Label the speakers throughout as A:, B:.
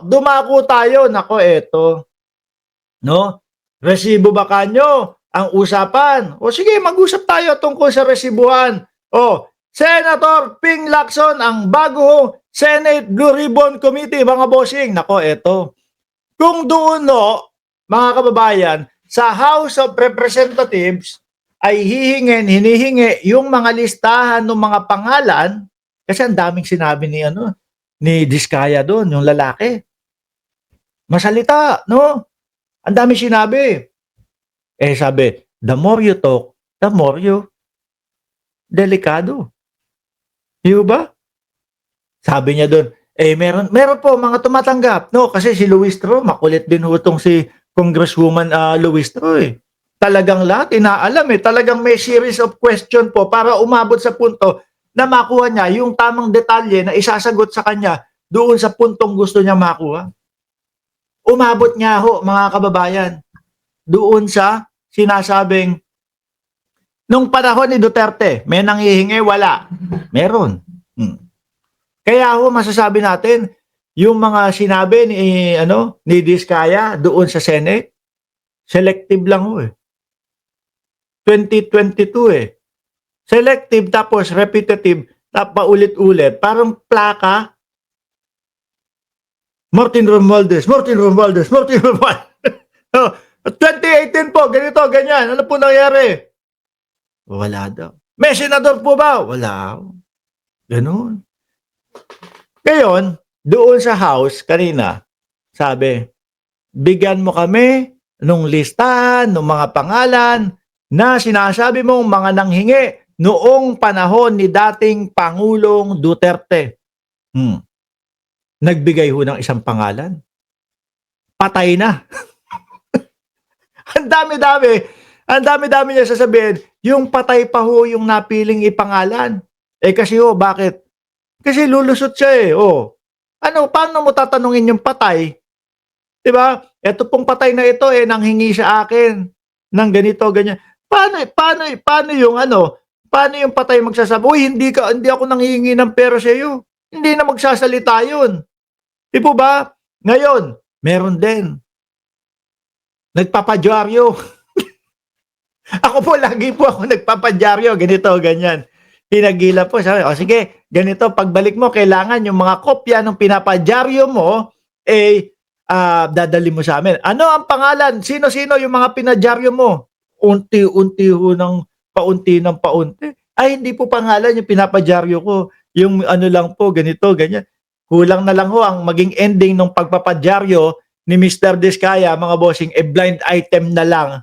A: dumako tayo. Nako, eto. No? Resibo ba kanyo ang usapan? O sige, mag-usap tayo tungkol sa resibuhan. O, Senator Ping Lacson, ang bago Senate Blue Ribbon Committee, mga bossing. Nako, eto. Kung doon, mga kababayan, sa House of Representatives ay hinihingi yung mga listahan ng mga pangalan, kasi ang daming sinabi ni Diskaya doon, yung lalaki. Masalita, no? Ang daming sinabi. Sabi, the more you talk, the more you delikado. Di ba? Sabi niya doon, meron po mga tumatanggap, no? Kasi si Luis Tro, makulit din hutong si Congresswoman Luis Tro, Talagang lahat inaalam, Talagang may series of question po para umabot sa punto na makuha niya yung tamang detalye na isasagot sa kanya doon sa puntong gusto niya makuha. Umabot niya mga kababayan, doon sa sinasabing nung panahon ni Duterte, may nanghihingi, wala. Meron. Kaya masasabi natin, yung mga sinabi ni Diskaya doon sa Senate, selective lang 2022 Selective tapos repetitive, paulit-ulit, parang plaka. Martin Romualdez. 2018 po, ganito, ganyan. Ano po nangyari? Wala daw. May senador po ba? Wala. Ganun. Ngayon, doon sa House, kanina, sabi, bigyan mo kami nung listahan, nung mga pangalan na sinasabi mong mga nanghingi noong panahon ni dating Pangulong Duterte. Nagbigay ng isang pangalan. Patay na. Ang dami-dami niya sasabihin, yung patay pa yung napiling ipangalan. Kasi bakit? Kasi lulusot siya paano mo tatanungin yung patay? Diba? Ito pong patay na ito nanghingi sa akin ng ganito, ganyan. Paano yung patay magsasabi, uy, hindi ako nanghihingi ng pera sa iyo. Hindi na magsasalita yun. Di po ba? Ngayon, meron din. Nagpapadyaryo. Ako po, lagi po ako nagpapadyaryo. Ganito, ganyan. Pinagila po. Sabi, sige, ganito, pagbalik mo, kailangan yung mga kopya ng pinapadyaryo mo, dadali mo sa amin. Ano ang pangalan? Sino-sino yung mga pinadyaryo mo? Unti-unti ng paunti. Ay, hindi po pangalan yung pinapadyaryo ko. Yung lang po, ganito, ganyan. Kulang na lang ang maging ending ng pagpapadyaryo ni Mr. Diskaya, mga bossing, blind item na lang.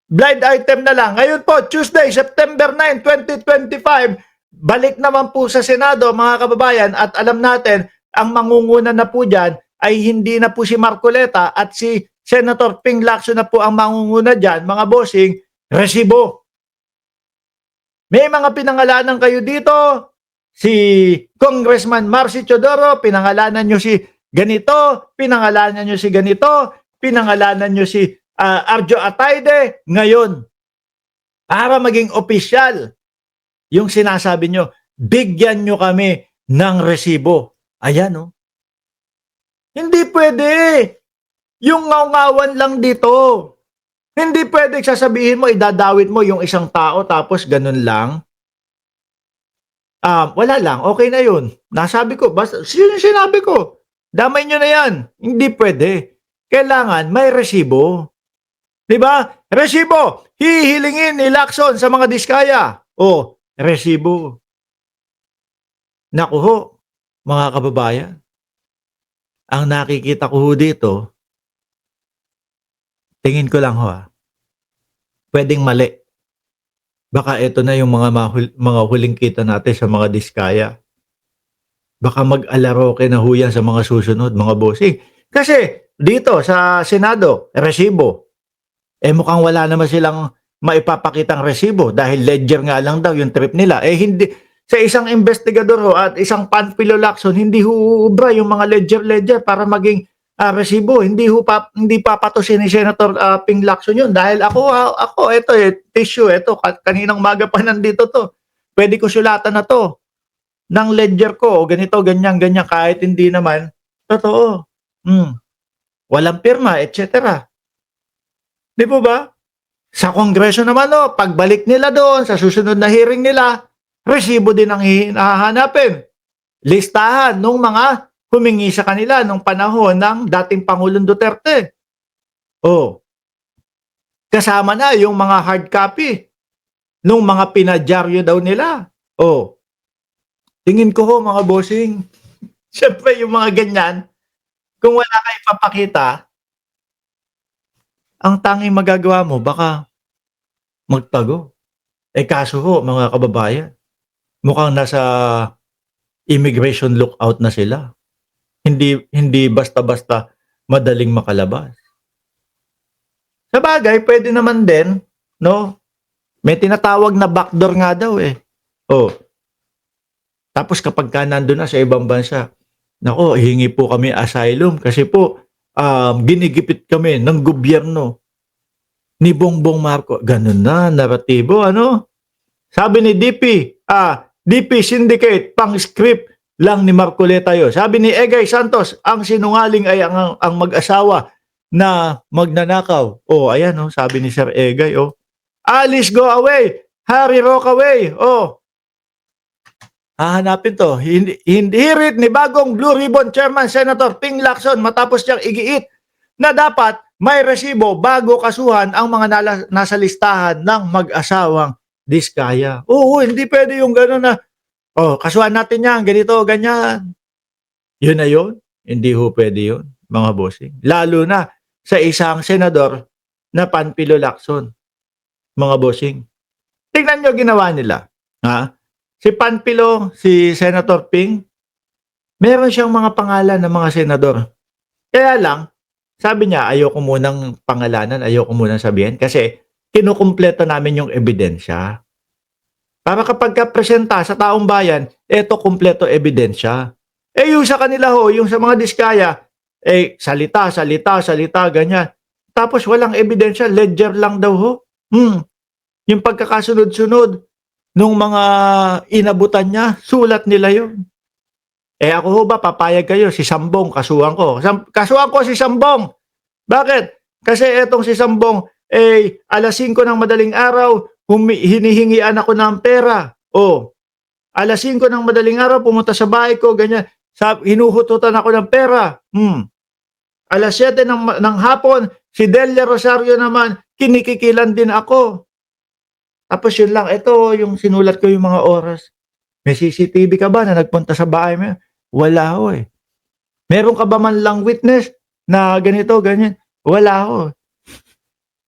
A: Blind item na lang. Ngayon po, Tuesday, September 9, 2025, balik naman po sa Senado, mga kababayan, at alam natin, ang mangunguna na po dyan ay hindi na po si Marcoleta at si Senator Ping Lacson na po ang mangunguna dyan, mga bossing, resibo. May mga pinangalanan kayo dito, si Congressman Marcy Teodoro, pinangalanan nyo si ganito, pinangalanan nyo si ganito, pinangalanan nyo si Arjo Atayde. Ngayon, para maging opisyal, yung sinasabi nyo, bigyan nyo kami ng resibo. Ayan, Hindi pwede. Yung ngaw-ngawan lang dito. Hindi pwede sasabihin mo, idadawit mo yung isang tao tapos ganun lang. Wala lang, okay na yun. Nasabi ko, basta, sinabi ko, damay nyo na yan. Hindi pwede. Kailangan may resibo. Diba? Resibo. Hihilingin ni Lacson sa mga Diskaya. Resibo. Naku mga kababayan. Ang nakikita ko dito, tingin ko lang pwedeng mali. Baka ito na yung mga huling kita natin sa mga Diskaya. Baka mag-alaroke na yan sa mga susunod, mga bossing. Kasi dito sa Senado, resibo. Mukhang wala naman silang maipapakitang resibo dahil ledger nga lang daw yung trip nila. Hindi, sa isang investigador at isang Panfilo Lacson, hindi huubra yung mga ledger para maging resibo. Hindi papatusin ni Senator Ping Lacson yun. Dahil ako ito tissue, ito, kaninang maga pa nandito to. Pwede ko sulatan na to. ng ledger ko, o ganito, ganyan, ganyan, kahit hindi naman totoo. Walang pirma, etc. Di po ba? Sa Kongreso naman, pagbalik nila doon, sa susunod na hearing nila, resibo din ang hahanapin. Listahan nung mga humingi sa kanila nung panahon ng dating Pangulong Duterte. Kasama na yung mga hard copy nung mga pinadyaryo daw nila. Tingin ko mga bossing, syempre yung mga ganyan, kung wala kang ipapakita, ang tanging magagawa mo, baka magtago. Kaso mga kababayan, mukhang nasa immigration lookout na sila. Hindi basta-basta madaling makalabas. Sabagay, pwede naman din, no? May tinatawag na backdoor nga daw Tapos kapag ka nandun na sa ibang bansa, nako, hingi po kami asylum kasi po ginigipit kami ng gobyerno ni Bongbong Marcos. Ganun na, naratibo, Sabi ni DP Syndicate, pang script lang ni Marcoleta yun. Sabi ni Egay Santos, ang sinungaling ay ang mag-asawa na magnanakaw. Ayan, sabi ni Sir Egay, Alice, go away! Harry, rock away! Hahanapin to. Hirit ni bagong Blue Ribbon Chairman Senator Ping Lacson matapos niyang igiit na dapat may resibo bago kasuhan ang mga nasa listahan ng mag-asawang Diskaya. Hindi pwede yung gano'n na, kasuhan natin yan, ganito, ganyan. Yun na yun? Hindi pwede yun, mga bossing. Lalo na sa isang senador na Panfilo Lacson, mga bossing. Tingnan nyo ginawa nila. Si Panfilo, si Senator Ping, meron siyang mga pangalan ng mga senador. Kaya lang, sabi niya, ayoko munang pangalanan, ayoko munang sabihin kasi kinukumpleto namin yung ebidensya. Para kapag presenta sa taong bayan, eto kumpleto ebidensya. Yung sa kanila yung sa mga Diskaya, salita, ganyan. Tapos walang ebidensya, ledger lang daw Yung pagkakasunod-sunod nung mga inabutan niya, sulat nila yun. Ako ba, papayag kayo, si Sambong, kasuhan ko. Kasuhan ko si Sambong. Bakit? Kasi etong si Sambong, alas 5 ng madaling araw, hinihingian ako ng pera. Alas 5 ng madaling araw, pumunta sa bahay ko, ganyan. Hinuhututan ako ng pera. Alas 7 ng hapon, si Delia Rosario naman, kinikikilan din ako. Tapos yun lang, ito yung sinulat ko yung mga oras. May CCTV ka ba na nagpunta sa bahay mo? Wala Meron ka ba man lang witness na ganito, ganyan? Wala